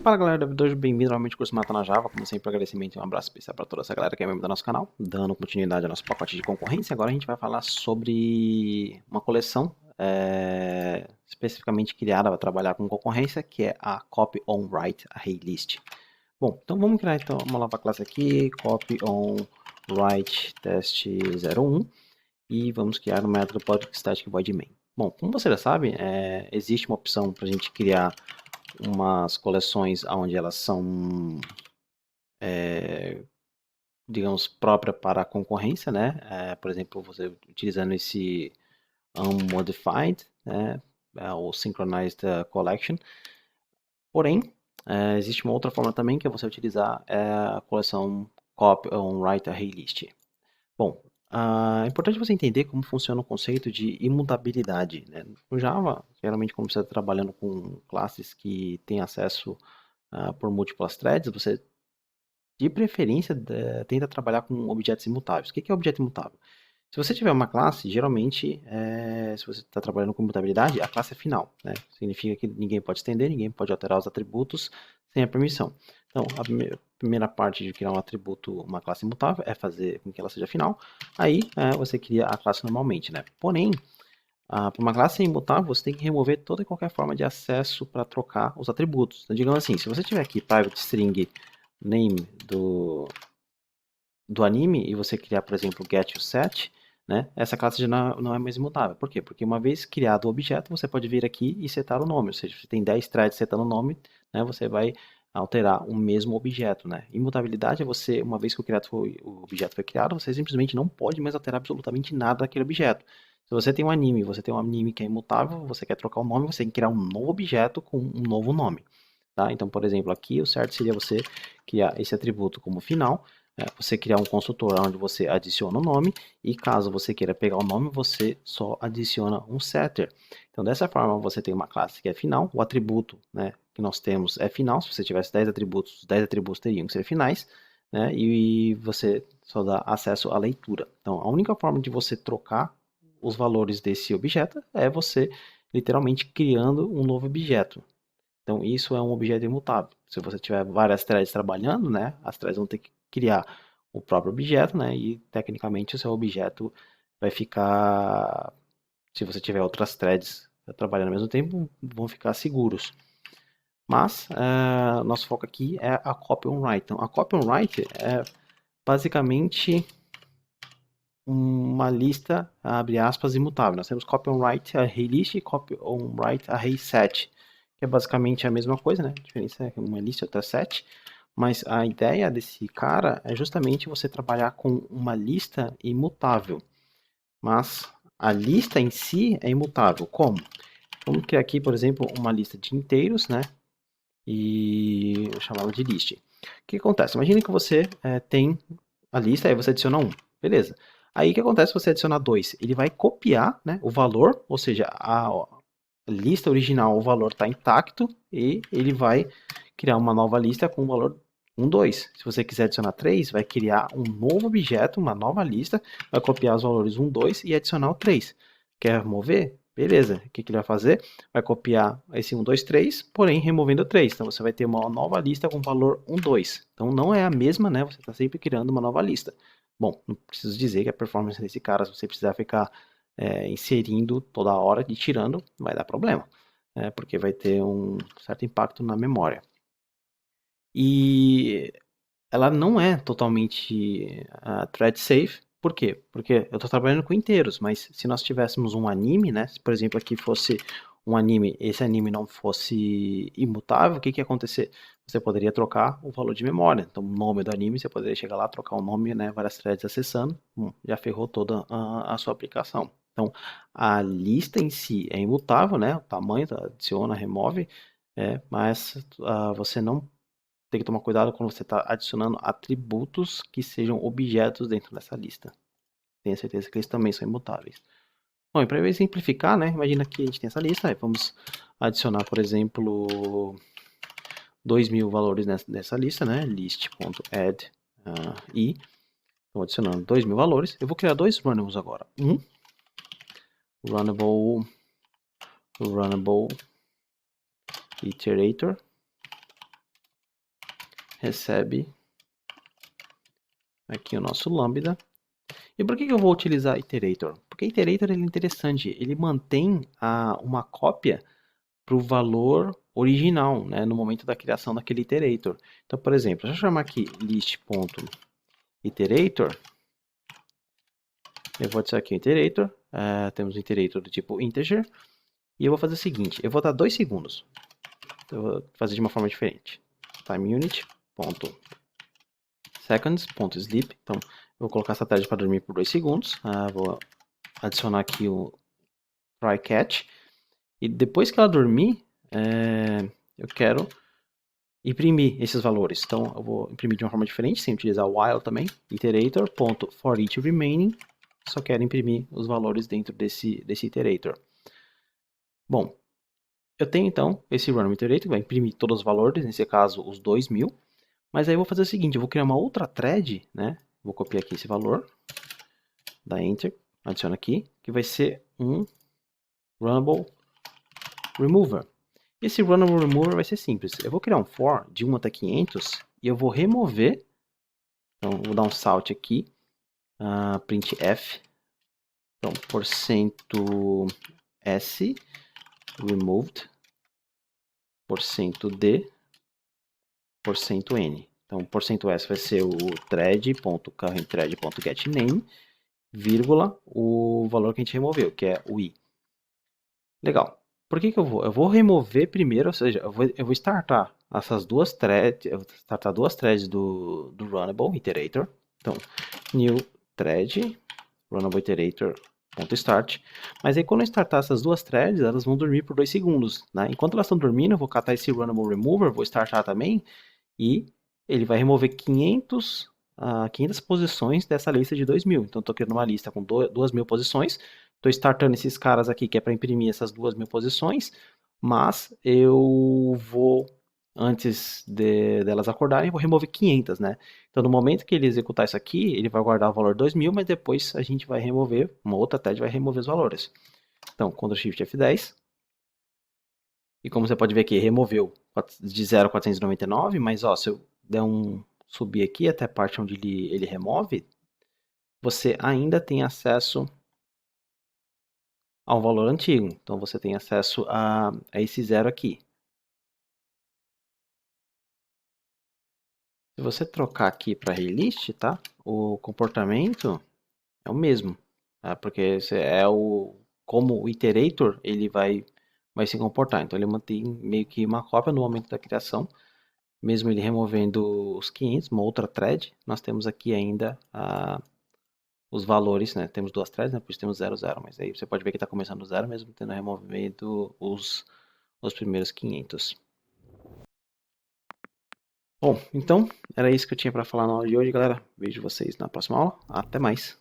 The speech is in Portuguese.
Fala galera, devedores, bem-vindo novamente ao curso Mata na Java. Como sempre, agradecimento e um abraço especial para toda essa galera que é membro do nosso canal, dando continuidade ao nosso pacote de concorrência. Agora a gente vai falar sobre uma coleção especificamente criada para trabalhar com concorrência, que é a Copy on Write Array List. Bom, então vamos criar então uma nova classe aqui, Copy on Write test01, e vamos criar um método public static void main. Bom, como você já sabe, existe uma opção para a gente criar umas coleções onde elas são, digamos, própria para a concorrência, né? Por exemplo, você utilizando esse unmodified, né? O synchronized collection. Porém, existe uma outra forma também que é você utilizar a coleção copy on write array list. Bom, é importante você entender como funciona o conceito de imutabilidade, né? No Java, geralmente quando você está trabalhando com classes que têm acesso por múltiplas threads, você, de preferência, tenta trabalhar com objetos imutáveis. O que é objeto imutável? Se você tiver uma classe, geralmente, se você está trabalhando com imutabilidade, a classe é final, né? Significa que ninguém pode estender, ninguém pode alterar os atributos sem a permissão. Então, a primeira parte de criar um atributo, uma classe imutável, é fazer com que ela seja final. Aí, você cria a classe normalmente, né? Porém, para uma classe imutável, você tem que remover toda e qualquer forma de acesso para trocar os atributos. Então, digamos assim, se você tiver aqui private string name do anime e você criar, por exemplo, getUset, né, essa classe já não é mais imutável. Por quê? Porque uma vez criado o objeto, você pode vir aqui e setar o nome. Ou seja, se você tem 10 threads setando o nome, né, você vai alterar o mesmo objeto. Né? Imutabilidade é você, uma vez que o objeto foi criado, você simplesmente não pode mais alterar absolutamente nada daquele objeto. Se você tem um anime, que é imutável, você quer trocar o nome, você tem que criar um novo objeto com um novo nome. Tá? Então, por exemplo, aqui o certo seria você criar esse atributo como final, você criar um construtor onde você adiciona o nome, e caso você queira pegar o nome, você só adiciona um setter. Então, dessa forma, você tem uma classe que é final, o atributo, né, que nós temos é final. Se você tivesse 10 atributos, os 10 atributos teriam que ser finais, né, e você só dá acesso à leitura. Então, a única forma de você trocar os valores desse objeto é você literalmente criando um novo objeto. Então, isso é um objeto imutável. Se você tiver várias threads trabalhando, né, as threads vão ter que criar o próprio objeto, né, e tecnicamente o seu objeto vai ficar, se você tiver outras threads trabalhando ao mesmo tempo, vão ficar seguros. Mas, nosso foco aqui é a copy on write. Então, a copy on write é basicamente uma lista, abre aspas, imutável. Nós temos copy on write array list e copy on write array set, que é basicamente a mesma coisa, né? A diferença é que uma lista e outra set. Mas a ideia desse cara é justamente você trabalhar com uma lista imutável. Mas a lista em si é imutável. Como? Vamos criar aqui, por exemplo, uma lista de inteiros, né? E eu chamava de list. O que acontece? Imagine que você tem a lista, aí você adiciona 1. Beleza. Aí o que acontece se você adicionar 2? Ele vai copiar, né, o valor, ou seja, a lista original, o valor está intacto, e ele vai criar uma nova lista com o valor 1, 2. Se você quiser adicionar 3, vai criar um novo objeto, uma nova lista, vai copiar os valores 1, 2 e adicionar o 3. Quer remover? Beleza. O que ele vai fazer? Vai copiar esse 1, 2, 3, porém removendo o 3. Então você vai ter uma nova lista com valor 1, 2. Então não é a mesma, né? Você está sempre criando uma nova lista. Bom, não preciso dizer que a performance desse cara, se você precisar ficar inserindo toda hora e tirando, vai dar problema, porque vai ter um certo impacto na memória. E ela não é totalmente thread safe. Por quê? Porque eu estou trabalhando com inteiros, mas se nós tivéssemos um anime, né? Se, por exemplo, aqui fosse um anime, esse anime não fosse imutável, o que ia acontecer? Você poderia trocar o valor de memória. Então, o nome do anime, você poderia chegar lá, trocar o nome, né? Várias threads acessando, já ferrou toda a sua aplicação. Então, a lista em si é imutável, né? O tamanho, adiciona, remove, mas você não tem que tomar cuidado quando você está adicionando atributos que sejam objetos dentro dessa lista. Tenha certeza que eles também são imutáveis. Bom, e para exemplificar, né, imagina que a gente tem essa lista, aí vamos adicionar, por exemplo, 2.000 valores nessa lista, né, list.add e estou adicionando 2.000 valores. Eu vou criar dois runnables agora. Um runnable iterator recebe aqui o nosso lambda. E por que eu vou utilizar iterator? Porque iterator ele é interessante, ele mantém uma cópia para o valor original, né, no momento da criação daquele iterator. Então, por exemplo, deixa eu chamar aqui list.iterator. Eu vou adicionar aqui o iterator. Temos um iterator do tipo integer. E eu vou fazer o seguinte, eu vou dar 2 segundos. Então, eu vou fazer de uma forma diferente. TimeUnit.seconds.sleep. Então, eu vou colocar essa thread para dormir por 2 segundos. Vou adicionar aqui o try-catch. E depois que ela dormir, eu quero imprimir esses valores. Então, eu vou imprimir de uma forma diferente, sem utilizar o while também. Iterator.forEachRemaining. Só quero imprimir os valores dentro desse iterator. Bom, eu tenho então esse random iterator que vai imprimir todos os valores, nesse caso os 2000. Mas aí eu vou fazer o seguinte, eu vou criar uma outra thread, né? Vou copiar aqui esse valor, dá enter, adiciona aqui, que vai ser um runnable remover. Esse runnable remover vai ser simples. Eu vou criar um for de 1 até 500 e eu vou remover. Então, vou dar um salt aqui, printf. Então, %s removed, %d, %n. Então, %s vai ser o thread.currentThread.getName, vírgula, o valor que a gente removeu, que é o i. Legal. Por que eu vou? Eu vou remover primeiro, ou seja, eu vou startar essas duas threads, eu vou startar duas threads do runnable iterator. Então, new thread, runnable iterator.start. Mas aí quando eu startar essas duas threads, elas vão dormir por 2 segundos, né? Enquanto elas estão dormindo, eu vou catar esse runnable remover, vou startar também, e ele vai remover 500 posições dessa lista de 2000. Então, estou criando uma lista com 2.000 posições. Estou startando esses caras aqui, que é para imprimir essas 2.000 posições. Mas eu vou, antes delas acordarem, eu vou remover 500, né? Então, no momento que ele executar isso aqui, ele vai guardar o valor 2000, mas depois a gente vai remover, uma outra thread vai remover os valores. Então, Ctrl Shift F10. E como você pode ver aqui, removeu de 0 a 499, mas ó, se eu der subir aqui até a parte onde ele remove, você ainda tem acesso ao valor antigo. Então você tem acesso a esse 0 aqui. Se você trocar aqui para relist, tá? O comportamento é o mesmo, tá? Porque como o iterator ele vai se comportar. Então ele mantém meio que uma cópia no momento da criação. Mesmo ele removendo os 500, uma outra thread, nós temos aqui ainda os valores, né? Temos duas threads, né? Por isso temos 0, 0, mas aí você pode ver que está começando 0 mesmo tendo removido os primeiros 500. Bom, então era isso que eu tinha para falar na aula de hoje, galera. Vejo vocês na próxima aula. Até mais!